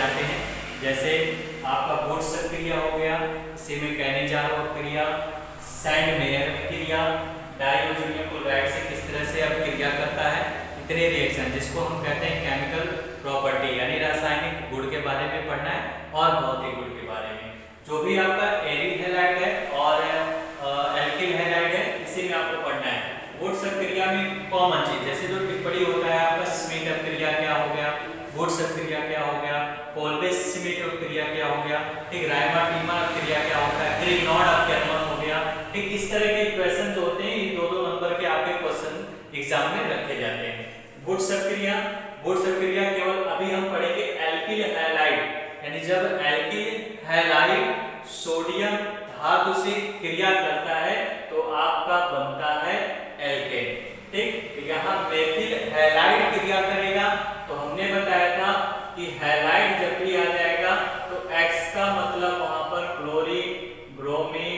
जाते हैं, जैसे आपका वुड्स क्रिया हो गया, इसी में कैनिजारो क्रिया, सैंड मेयर क्रिया, डाइओजोनियम क्लोराइड से किस तरह से अब क्रिया करता है, इतने रिएक्शन जिसको हम कहते हैं केमिकल प्रॉपर्टी, यानी रासायनिक गुण के बारे में पढ़ना है और भौतिक गुण के बारे में। जो भी आपका एरिल हैलाइड है और एल्किल हैलाइड है, इसी में आपको पढ़ना है। वुड्स क्रिया में कॉमन चीज जैसे जो टिप्पणी होता है आपका स्मिथ क्रिया क्या हो गया, वुड्स क्रिया क्या हो गया, कोल्बे स्मिथ क्रिया क्या हो गया, ठीक, रायमार्टिनर क्रिया क्या होता है, ग्रिग्नॉड केर्मन हो गया, ठीक। इस तरह के क्वेश्चन जो होते हैं ये 2-2 नंबर के आपके क्वेश्चन एग्जाम में रखे जाते हैं। वुड्स क्रिया केवल अभी हम पढ़ेंगे एल्किल हैलाइड, यानी जब एल्किल हैलाइड सोडियम धातु से क्रिया करता है तो आपका बनता है एल्केन, ठीक। यहाँ मेथिल हैलाइड क्रिया करेगा तो हमने बताया था कि हैलाइड जब भी आ जाएगा तो X का मतलब वहां पर क्लोरीन, ब्रोमीन,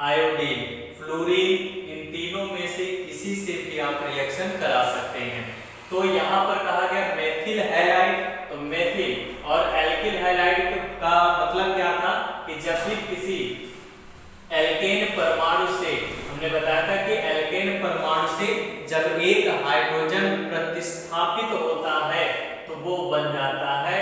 आयोडीन, फ्लोरीन, इन तीनों में से किसी से भी आप रिएक्शन करा सकते हैं। तो यहाँ पर कहा गया मेथिल हैलाइड, तो मेथिल और एल्किल हैलाइड का मतलब क्या था कि जब भी किसी एल्केन परमाणु से, हमने बताया था कि एल्केन परमाणु से जब एक हाइड्रोजन प्रतिस्थापित होता है तो वो बन जाता है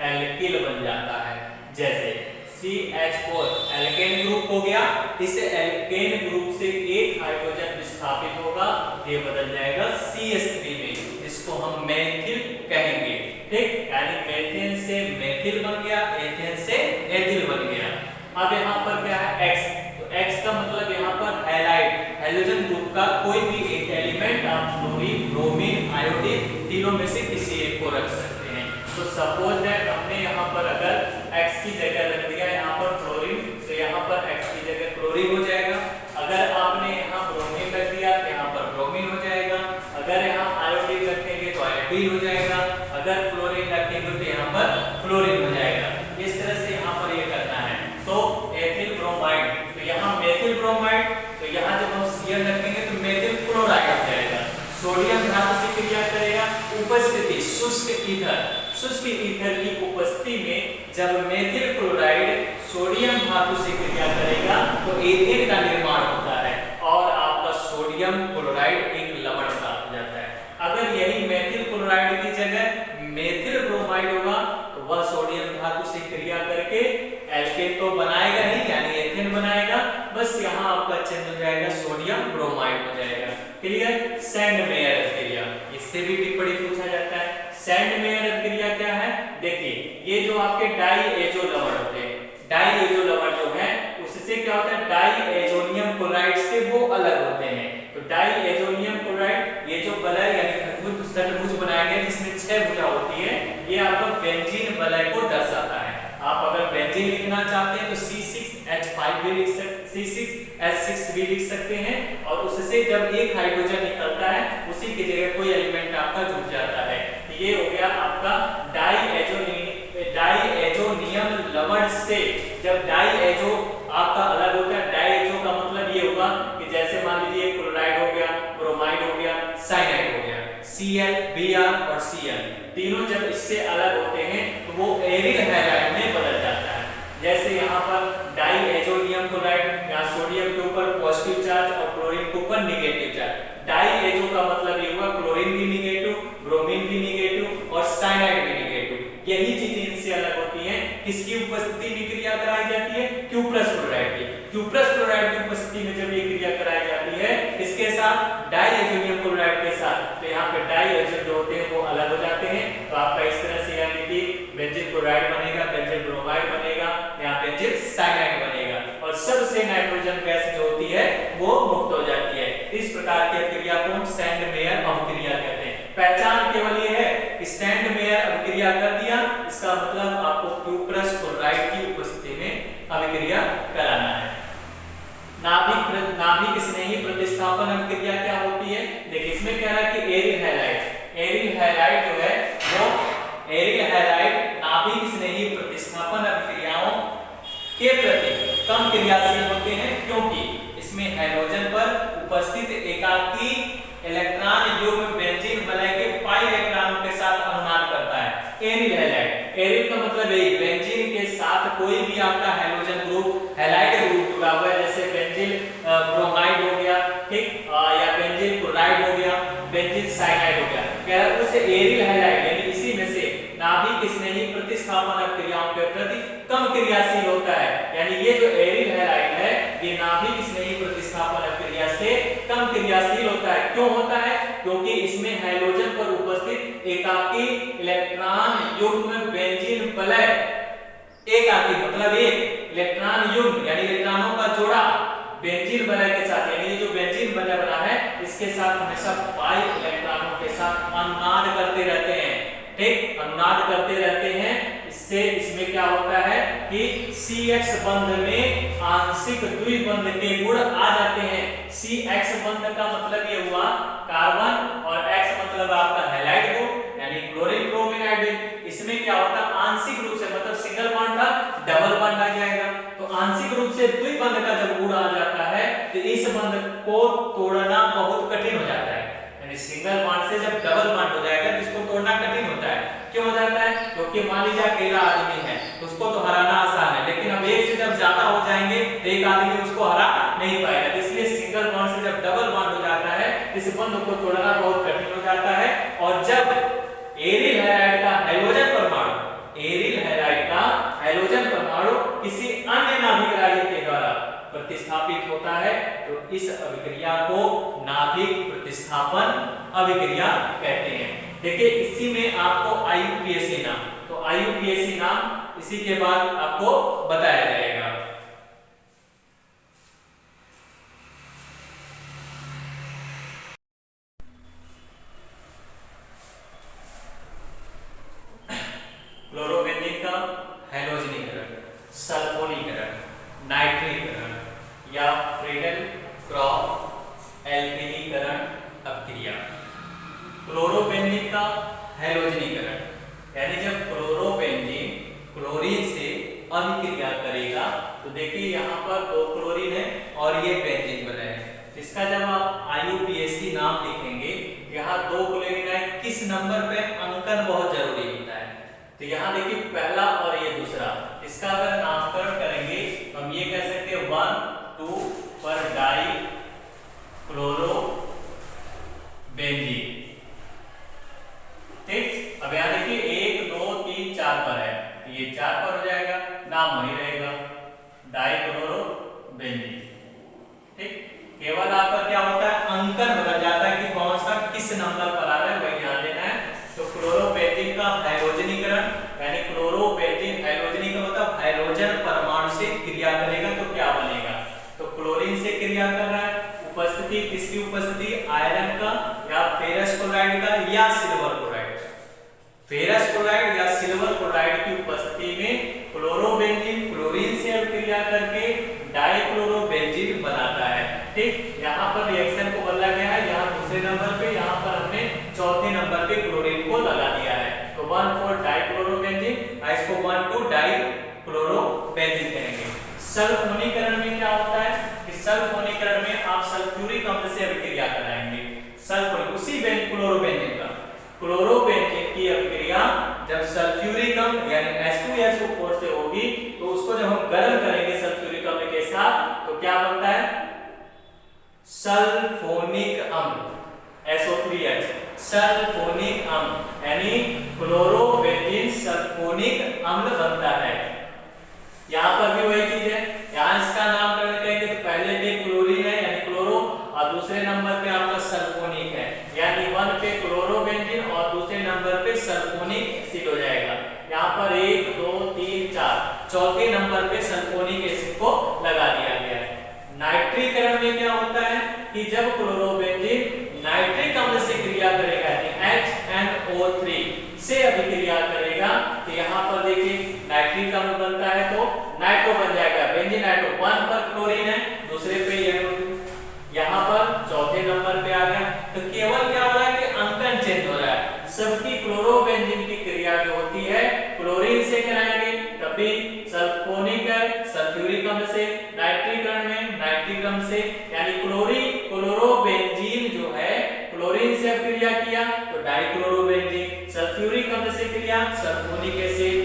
एल्किल बन जाता है। जैसे CH4 एल्केन ग्रुप हो गया, इस एल्केन ग्रुप से एक हाइड्रोजन विस्थापित होगा, ये बदल जाएगा CH3 में, जिसको हम मेथिल कहेंगे, ठीक। यानी मेथेन से मेथिल बन गया, एथेन से एथिल बन गया। अब यहाँ पर क्या है X, तो X का मतलब यहाँ पर हैलाइड, हैलोजन ग्रुप का कोई भी एक एलिमेंट आप फ्लोरीन, ब्रोमीन, आयोडीन तीनों में से किसी एक को रख सकते हैं। तो सपोज दैट हमने यहाँ पर अगर X की जगह रख दिया यहाँ पर फ्लोरीन, तो यहाँ पर X की जगह क्लोरीन हो जाएगा। अगर आपने यहाँ ब्रोमीन रख दिया तो यहाँ पर ब्रोमीन हो जाएगा। अगर यहाँ आयोडीन रखेंगे तो आयोडीन हो जाएगा। अगर फ्लोरीन रखेंगे तो यहाँ पर फ्लोरीन हो जाएगा। इस तरह से यहाँ पर ये करना है। तो एथिल ब्रोमाइड, तो यहाँ मेथिल ब्रोमाइड, तो यहाँ जब हम Cl रखेंगे तो मेथिल क्लोराइड हो जाएगा। सोडियम धातु से क्रिया करेगा, उपस्थिति शुष्क ईथर की उपस्थिति में जब मेथिल क्लोराइड सोडियम धातु से क्रिया करेगा तो एथेन का निर्माण होता है और आपका सोडियम क्लोराइड एक लवण प्राप्त हो जाता है। अगर यही मेथिल क्लोराइड की जगह मेथिल ब्रोमाइड होगा तो वह सोडियम धातु से क्रिया करके एल्केन तो बनाएगा ही, यानी एथेन बनाएगा, बस यहाँ आपका चेंज हो जाएगा, सोडियम ब्रोमाइड हो जाएगा। क्लियर। सैंड मेयर क्रिया, इससे भी टिप्पणी पूछा जाता है। सैंड मेयर क्रिया क्या है, देखिए ये जो आपके डाईएजो लवण होते हैं, डाईएजो लवण जो है उससे क्या होता है, डाईएजोनियम क्लोराइड से वो अलग होते हैं। तो डाईएजोनियम क्लोराइड, ये जो वलय यानी षट्भुज बनाया गया जिसमें 6 भुजा होती है, ये आपको बेंजीन वलय को दर्शाता है। आप अगर बेंजीन लिखना चाहते हैं तो C6H5 भी लिख सकते, C6H6 भी लिख सकते हैं, और उससे जब एक हाइड्रोजन निकलता है उसी की जगह कोई एलिमेंट आपका जुड़ जाता है। ये हो गया आपका डाईएजोनियम लवण से जब डाईएजो आपका अलग होता है। डाईएजो का मतलब ये होगा कि जैसे मान लीजिए क्लोराइड हो गया, ब्रोमाइड हो गया, साइनाइड हो गया, Cl, Br और Cl तीनों जब इससे अलग होते हैं तो वो एरिल हैलाइड में बदल जाता है। जैसे यहाँ पर डाईएजोनियम क्लोराइड, यहाँ सोडियम के ऊपर पॉजिटिव चार्ज और क्लोरीन के ऊपर नेगेटिव चार्ज। डाईएजो का मतलब ये हुआ क्लोरीन भी नेगेटिव, ब्रोमीन भी नेगेटिव और साइनाइड भी नेगेटिव। यही चीजें इनसे अलग होती हैं। किसकी उपस्थिति में क्रिया कराई जाती है, क्यूप्रस क्लोराइड की। क्यूप्रस क्लोराइड की उपस्थिति में जब ये क्रिया कराई जाती है इसके साथ डाईएजोनियम क्लोराइड के साथ, तो यहाँ पे डाईएजो जो होते हैं वो अलग हो जाते हैं। तो आपका इस तरह से यानी कि बेंजीन क्लोराइड बनेगा, बेंजीन ब्रोमाइड बनेगा, यहाँ बेंजीन साइनाइड बनेगा, और सबसे नाइट्रोजन गैस जो होती है वो मुक्त हो जाती है। इस प्रकार की क्रिया को हम सैंड मेयर अभिक्रिया कहते हैं। पहचान केवल ये है कि सैंड मेयर अभिक्रिया कर दिया, इसका मतलब आपको क्यूप्रस क्लोराइड की उपस्थिति में अभिक्रिया कराना है। नाभिक स्नेही प्रतिस्थापन अभिक्रिया क्या होती है, देखिए इसमें कह रहा है कि एरिल हैलाइड जो है वो एरिल हैलाइड नाभिक स्नेही प्रतिस्थापन अभिक्रियाओं के प्रति कम क्रियाशील होते हैं, क्योंकि इसमें हाइड्रोजन पर उपस्थित एकाकी इलेक्ट्रॉन युग्म बेंजीन वलय के पाई इलेक्ट्रॉनों के साथ अनुनाद करता है। एरिल हैलाइड एरिल का मतलब यही बेंजीन के साथ कोई भी आपका हैलोजन ग्रुप हैलाइड ग्रुप जुड़ा हुआ है, जैसे बेंजीन ब्रोमाइड हो गया, ठीक, या बेंजीन क्लोराइड हो गया, बेंजीन साइनाइड हो गया, कह रहा है उससे एरिल हैलाइड यानी इसी में से नाभिक स्नेही प्रतिस्थापन क्रियाओं के प्रति कम क्रियाशील होता है। यानी ये जो एरिल हैलाइड है ये नाभिक स्नेही प्रतिस्थापन क्रिया से कम क्रियाशील होता है। क्यों होता है? क्योंकि इसमें हैलोजन पर उपस्थित एकाकी इलेक्ट्रॉन युग्म बेंजीन वलय, एकाकी मतलब एक इलेक्ट्रॉन युग्म यानी इलेक्ट्रॉनों का जोड़ा बेंजीन वलय के साथ, यानी ये जो बेंजीन वलय बना है इसके साथ हमेशा पाई इलेक्ट्रॉनों के साथ अनुनाद करते रहते हैं, ठीक, अनुनाद करते रहते हैं। इससे इसमें क्या होता है कि CX बंध में आंशिक द्विबंध के गुण आ जाते हैं। CX बंध का मतलब ये हुआ कार्बन और X मतलब आपका हैलाइड ग्रुप यानी क्लोरीन ब्रोमीन आयोडीन। इसमें क्या होता है आंशिक रूप से, मतलब सिंगल बॉन्ड था डबल बॉन्ड आ जाएगा, तो आंशिक रूप से द्विबंध का जब गुण आ जाता है तो इस बंध को तोड़ना बहुत कठिन हो जाता है। यानी सिंगल बॉन्ड से जब डबल बॉन्ड हो जाएगा तो इसको तोड़ना कठिन होता है। क्यों हो जाता है? क्योंकि मान लीजिए अकेला आदमी है तो उसको तो हराना आसान है, लेकिन अब एक से जब ज्यादा हो जाएंगे तो एक आदमी उसको हरा नहीं पाएगा। इसलिए सिंगल बॉन्ड से जब डबल बॉन्ड हो जाता है इस बंध को तोड़ना बहुत कठिन हो जाता है। और जब एरिल हैलाइड का हैलोजन परमाणु, एरिल हैलाइड का हैलोजन परमाणु किसी अन्य नाभिक राज्य के द्वारा प्रतिस्थापित होता है तो इस अभिक्रिया को नाभिक प्रतिस्थापन अभिक्रिया कहते हैं। देखिए इसी में आपको IUPAC नाम, तो IUPAC नाम इसी के बाद आपको बताया जाएगा। क्लोरोबेंजीन का हैलोजनीकरण, सल्फोनीकरण, नाइट्रीकरण या फ्रीडल-क्रॉफ एल्किलीकरण अभिक्रिया। क्लोरोबेंजीन का हैलोजनीकरण यानी जब क्लोरोबेंजीन क्लोरीन से अभिक्रिया करेगा तो देखिए यहाँ पर दो क्लोरीन है और ये बेंजीन बना है, इसका जब आप IUPAC नाम लिखेंगे यहाँ दो क्लोरीन है, किस नंबर पे अंकन बहुत जरूरी होता है। तो यहाँ देखिए पहला और ये दूसरा, इसका अगर नामकरण करेंगे तो हम ये कह सकते हैं 1 2 पर डाई क्लोरो बेंजीन, ठीक। अब यहाँ देखिए 1 2 3 4 पर है तो ये 4 पर हो जाएगा, नाम वही रहेगा डाइक्लोरो बेंजीन, ठीक। केवल आपका क्या होता है अंकन बदल जाता है कि कौन सा किस नंबर पर आ रहा है वही ध्यान देना है। तो क्लोरोबेंजीन का हैलोजनीकरण यानी क्लोरोबेंजीन हैलोजनी का मतलब हैलोजन परमाणु से क्रिया करेगा तो क्या बनेगा, तो क्लोरीन से क्रिया कर रहा है, उपस्थिति किसकी उपस्थिति, आयरन का या फेरस क्लोराइड का या सिल्वर क्लोराइड, फेरस क्लोराइड या सिल्वर क्लोराइड की उपस्थिति में क्लोरोबेंजीन क्लोरीन से अभिक्रिया करके डाइक्लोरोबेंजीन बनाता है, ठीक। यहाँ पर रिएक्शन को बदला गया है, यहाँ दूसरे नंबर पे, यहाँ पर हमने चौथे नंबर पे क्लोरीन को लगा दिया है, तो 1 4 डाइक्लोरोबेंजीन, इसको 1 2 डाइक्लोरोबेंजीन कहेंगे। सल्फोनीकरण में क्या होता है कि सल्फोनीकरण में आप सल्फ्यूरिक अम्ल से अभिक्रिया कराएंगे, सल्फोनिक उसी क्लोरोबेंजीन का, क्लोरोबेंजीन की अभिक्रिया जब सल्फ्यूरिक अम्ल यानी H2SO4 से होगी तो उसको जब हम गर्म करेंगे सल्फ्यूरिक अम्ल के साथ तो क्या बनता है सल्फोनिक अम्ल SO3H, सल्फोनिक अम्ल यानी क्लोरोबेंजीन सल्फोनिक अम्ल बनता है। यहाँ पर भी वही चीज है, यहाँ इसका नामकरण करेंगे तो पहले पे क्लोरीन है यानी क्लोरो और दूसरे नंबर पे आपका सल्फोनिक है, यानी 1 पे क्लोरोबेंजीन और दूसरे नंबर पे सल्फोनिक एसिड हो जाएगा। यहाँ पर 1 2 3 4 चौथे नंबर पे सल्फोनिक एसिड को लगा दिया गया है। नाइट्रीकरण में क्या होता है कि जब क्लोरोबेंजीन नाइट्रिक अम्ल से क्रिया करेगा HNO3 से अभिक्रिया करेगा तो यहाँ पर देखिए नाइट्रिक अम्ल बनता है तो नाइट्रो बन जाएगा, बेंजीन नाइट्रो, 1 पर क्लोरीन है दूसरे पे यहाँ पर चौथे नंबर पे आ गया। तो केवल क्या हो रहा है कि अंकन चेंज हो रहा है, सबकी क्लोरोबेंजीन की क्रिया जो होती है क्लोरीन से कराएंगे तभी सल्फोनिक सल्फ्यूरिक अम्ल से, नाइट्रीकरण में नाइट्रिक अम्ल से, यानी क्लोरोबेंजीन जो है क्लोरीन से क्रिया किया तो डाइक्लोरोबेंजीन, सल्फ्यूरिक अम्ल से क्रिया सल्फोनिक एसिड,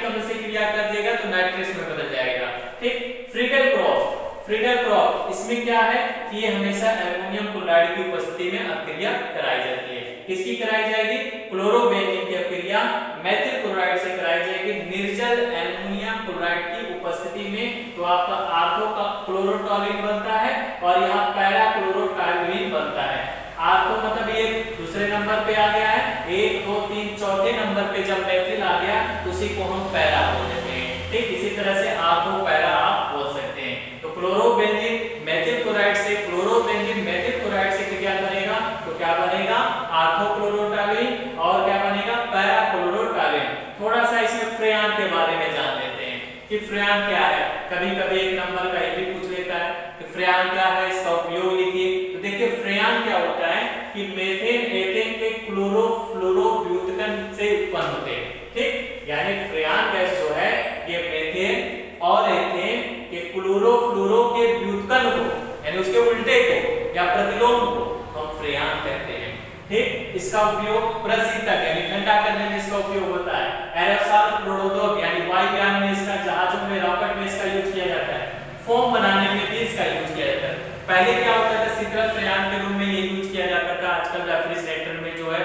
कम से क्रिया कर देगा तो नाइट्रस में बदल जाएगा। ठीक, फ्रीडल क्रॉप इसमें क्या है कि ये हमेशा एल्युमिनियम क्लोराइड की उपस्थिति में अपक्रिया कराई जाती है। किसकी कराई जाएगी? क्लोरोबेंजीन की अपक्रिया मेथिल क्लोराइड से कराई जाएगी निर्जल एल्युमिनियम क्लोराइड की उपस्थिति में। तो आपका आर्थो का क्लोरोटॉल्यून बनता है और यहाँ पैरा क्लोरोटॉल्यून बनता है। आर्थो मतलब ये दूसरे नंबर पे आ गया है, 1 2 3 चौथे नंबर पे जब मेथिल आ गया तो उसी को हम पैरा बोल देते हैं। ठीक, इसी तरह से आर्थो पैरा आप बोल सकते हैं। तो क्लोरोबेंजीन मेथिल क्लोराइड से क्लोरोबेंजीन मेथिल क्लोराइड से क्रिया करेगा तो क्या बनेगा? आर्थो क्लोरोटॉल्यून और क्या बनेगा? पैरा क्लोरोटॉल्यून। थोड़ा सा इसमें फ्रेयान के बारे में जान लेते हैं कि फ्रेयान क्या है। कभी कभी एक नंबर का ये भी पूछ लेता है कि फ्रेयान क्या है, इसका उपयोग लिखिए। तो देखिए फ्रेयान क्या होता है कि मीथेन एथेन के क्लोरोफ्लोरोव्युत्पन्न से उत्पन्न होते हैं। ठीक, यानी फ्रेयान गैस जो है ये मीथेन और एथेन के क्लोरोफ्लोरो के व्युत्पन्न को यानी उसके उल्टे को या प्रतिलोम को हम फ्रेयान कहते हैं। ठीक, इसका उपयोग प्रशीतक यानी ठंडा करने में इसका उपयोग होता है। एरोसॉल प्रोडोक यानी वायुयान में इसका, जहाजों में, रॉकेट में इसका यूज किया जाता है। फोम बनाने में भी इसका यूज किया जाता है। पहले क्या होता था? शीतल फ्रेयान के रूप में ये यूज किया जाता था। आजकल रेफ्रिजरेटर में जो है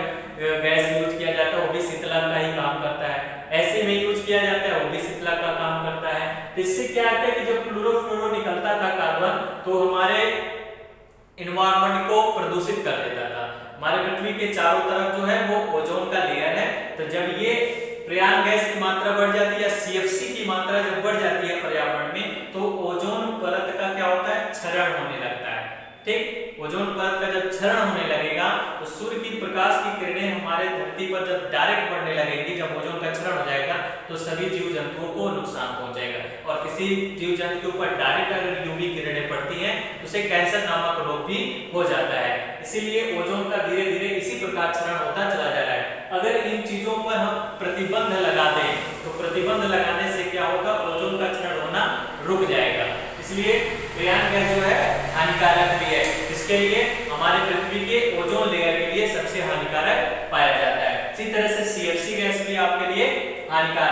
गैस यूज किया जाता है वो भी शीतलक का ही काम करता है। ऐसे में यूज किया जाता है वो भी शीतलक का काम करता है। तो इससे क्या होता है कि जब क्लोरोफ्लोरो निकलता था कार्बन तो हमारे एनवायरनमेंट को प्रदूषित कर देता था। हमारे पृथ्वी के चारों तरफ जो है वो ओजोन का लेयर है। तो जब ये फ्रेयान गैस की मात्रा बढ़ जाती है या सीएफसी की मात्रा जब बढ़ जाती है पर्यावरण में तो ओजोन परत का क्या होता है? क्षरण होने लगता है। ठीक, ओजोन परत का जब क्षरण होने लगेगा तो सूर्य की प्रकाश की किरणें हमारे धरती पर जब डायरेक्ट पड़ने लगेंगी, जब ओजोन का क्षरण हो जाएगा तो सभी जीव जंतुओं को नुकसान पहुंचेगा। और किसी जीव जंतु के ऊपर डायरेक्ट अगर यूवी किरणें पड़ती हैं तो उसे कैंसर नामक रोग भी हो जाता है। इसीलिए ओजोन का धीरे धीरे इसी प्रकार क्षरण होता चला जा रहा है। अगर इन चीजों पर हम प्रतिबंध लगा दें तो प्रतिबंध लगाने से क्या होगा? ओजोन का क्षरण होना रुक जाएगा। इसलिए फ्रेयान गैस जो है हानिकारक भी है। इसके लिए हमारे पृथ्वी के ओजोन लेयर के लिए सबसे हानिकारक पाया जाता है। इसी तरह से सीएफसी गैस भी आपके लिए हानिकारक